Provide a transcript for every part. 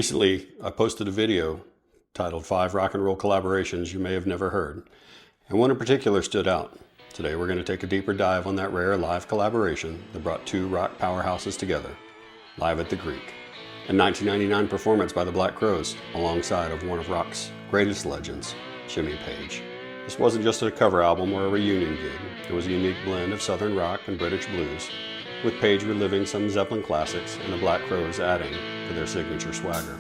Recently, I posted a video titled 5 Rock and Roll Collaborations You May Have Never Heard, and one in particular stood out. Today we're going to take a deeper dive on that rare live collaboration that brought two rock powerhouses together, live at the Greek. A 1999 performance by the Black Crowes, alongside of one of rock's greatest legends, Jimmy Page. This wasn't just a cover album or a reunion gig, it was a unique blend of southern rock and British blues, with Page reliving some Zeppelin classics and the Black Crowes adding to their signature swagger.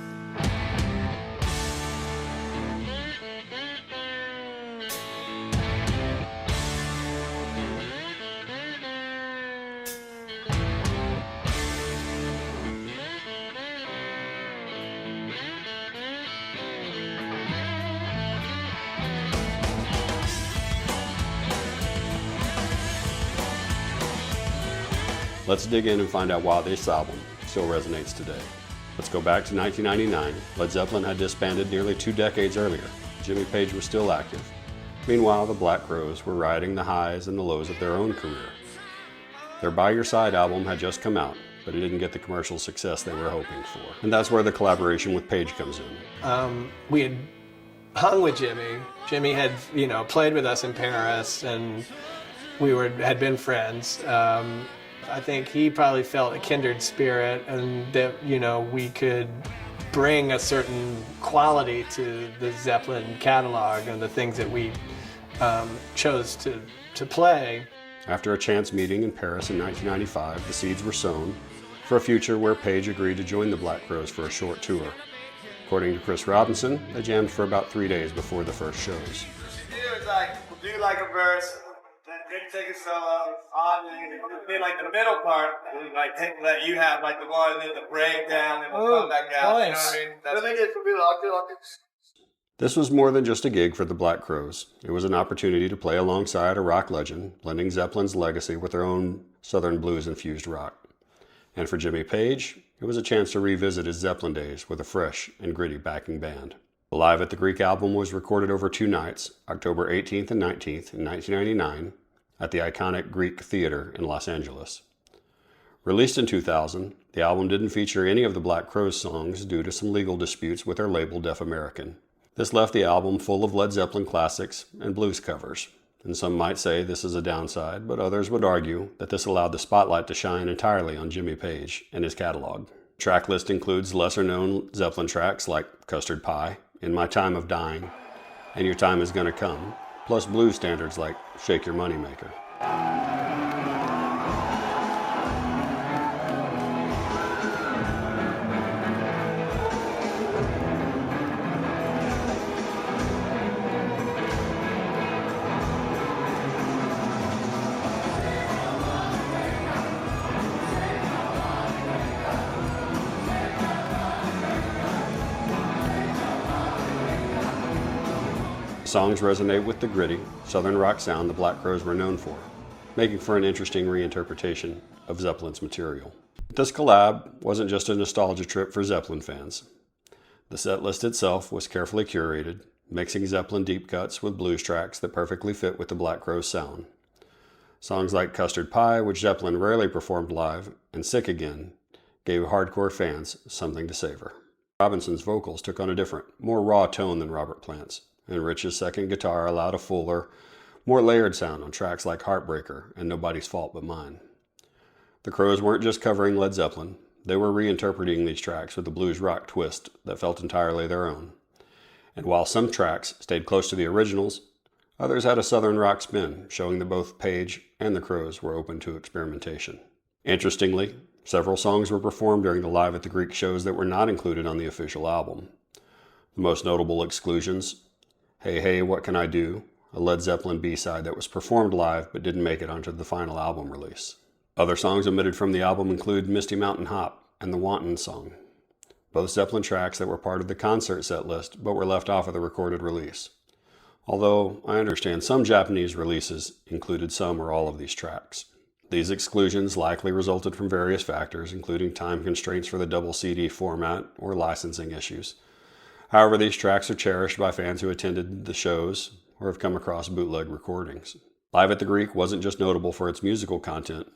Let's dig in and find out why this album still resonates today. Let's go back to 1999. Led Zeppelin had disbanded nearly 2 decades earlier. Jimmy Page was still active. Meanwhile, the Black Crowes were riding the highs and the lows of their own career. Their By Your Side album had just come out, but it didn't get the commercial success they were hoping for. And that's where the collaboration with Page comes in. We had hung with Jimmy. Jimmy had, played with us in Paris, and we had been friends. I think he probably felt a kindred spirit, and that we could bring a certain quality to the Zeppelin catalog and the things that we chose to play. After a chance meeting in Paris in 1995, the seeds were sown for a future where Page agreed to join the Black Crowes for a short tour. According to Chris Robinson, they jammed for about 3 days before the first shows. It was like, we'll do like a verse, then take a solo, on, and then like the middle part, and like let you have like the one, and then the breakdown, and we'll come back out. Nice. You know what I mean? I think it would be like This was more than just a gig for the Black Crowes. It was an opportunity to play alongside a rock legend, blending Zeppelin's legacy with their own Southern blues-infused rock. And for Jimmy Page, it was a chance to revisit his Zeppelin days with a fresh and gritty backing band. The Live at the Greek album was recorded over 2 nights, October 18th and 19th in 1999, at the iconic Greek Theater in Los Angeles. Released in 2000, the album didn't feature any of the Black Crowes songs due to some legal disputes with their label Def American. This left the album full of Led Zeppelin classics and blues covers, and some might say this is a downside, but others would argue that this allowed the spotlight to shine entirely on Jimmy Page and his catalog. The track list includes lesser-known Zeppelin tracks like Custard Pie, In My Time of Dying, and Your Time Is Gonna Come, plus blues standards like Shake Your Money Maker. Songs resonate with the gritty, southern rock sound the Black Crowes were known for, making for an interesting reinterpretation of Zeppelin's material. This collab wasn't just a nostalgia trip for Zeppelin fans. The set list itself was carefully curated, mixing Zeppelin deep cuts with blues tracks that perfectly fit with the Black Crowes sound. Songs like Custard Pie, which Zeppelin rarely performed live, and Sick Again gave hardcore fans something to savor. Robinson's vocals took on a different, more raw tone than Robert Plant's, and Rich's second guitar allowed a fuller, more layered sound on tracks like Heartbreaker and Nobody's Fault But Mine. The Crowes weren't just covering Led Zeppelin, they were reinterpreting these tracks with a blues rock twist that felt entirely their own. And while some tracks stayed close to the originals, others had a southern rock spin, showing that both Page and the Crowes were open to experimentation. Interestingly, several songs were performed during the Live at the Greek shows that were not included on the official album. The most notable exclusions: Hey Hey, What Can I Do?, a Led Zeppelin B-side that was performed live but didn't make it onto the final album release. Other songs omitted from the album include Misty Mountain Hop and the Wanton Song, both Zeppelin tracks that were part of the concert set list but were left off of the recorded release. Although I understand some Japanese releases included some or all of these tracks. These exclusions likely resulted from various factors, including time constraints for the double CD format or licensing issues. However, these tracks are cherished by fans who attended the shows or have come across bootleg recordings. Live at the Greek wasn't just notable for its musical content.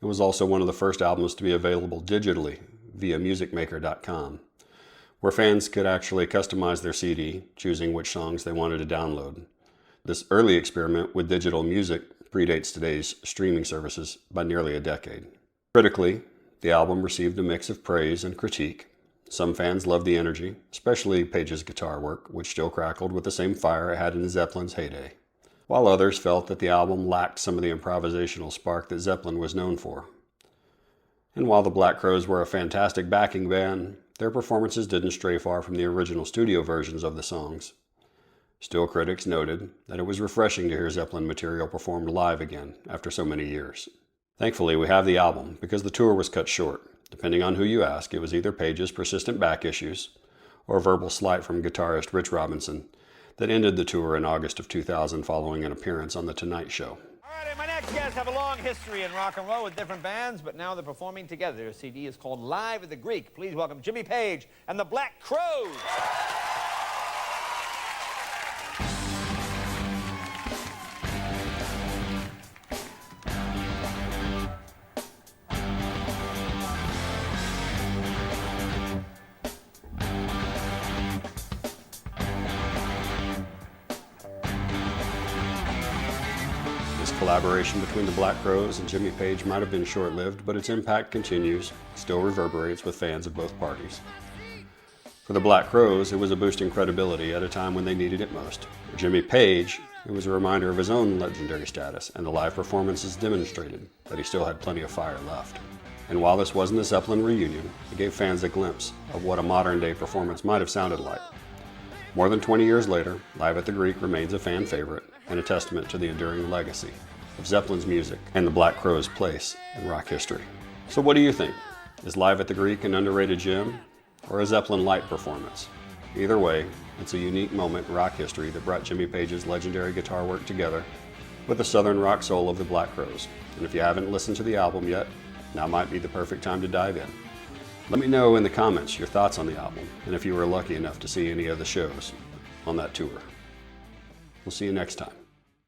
It was also one of the first albums to be available digitally via musicmaker.com. where fans could actually customize their CD, choosing which songs they wanted to download. This early experiment with digital music predates today's streaming services by nearly a decade. Critically, the album received a mix of praise and critique. Some fans loved the energy, especially Page's guitar work, which still crackled with the same fire it had in Zeppelin's heyday, while others felt that the album lacked some of the improvisational spark that Zeppelin was known for. And while the Black Crowes were a fantastic backing band, their performances didn't stray far from the original studio versions of the songs. Still, critics noted that it was refreshing to hear Zeppelin material performed live again after so many years. Thankfully, we have the album because the tour was cut short. Depending on who you ask, it was either Page's persistent back issues or a verbal slight from guitarist Rich Robinson that ended the tour in August of 2000 following an appearance on The Tonight Show. All right, and my next guests have a long history in rock and roll with different bands, but now they're performing together. Their CD is called Live at the Greek. Please welcome Jimmy Page and the Black Crowes. This collaboration between the Black Crowes and Jimmy Page might have been short-lived, but its impact continues, still reverberates with fans of both parties. For the Black Crowes, it was a boost in credibility at a time when they needed it most. For Jimmy Page, it was a reminder of his own legendary status, and the live performances demonstrated that he still had plenty of fire left. And while this wasn't a Zeppelin reunion, it gave fans a glimpse of what a modern-day performance might have sounded like. More than 20 years later, Live at the Greek remains a fan favorite and a testament to the enduring legacy of Zeppelin's music and the Black Crowes' place in rock history. So what do you think? Is Live at the Greek an underrated gem or a Zeppelin light performance? Either way, it's a unique moment in rock history that brought Jimmy Page's legendary guitar work together with the southern rock soul of the Black Crowes. And if you haven't listened to the album yet, now might be the perfect time to dive in. Let me know in the comments your thoughts on the album and if you were lucky enough to see any of the shows on that tour. We'll see you next time.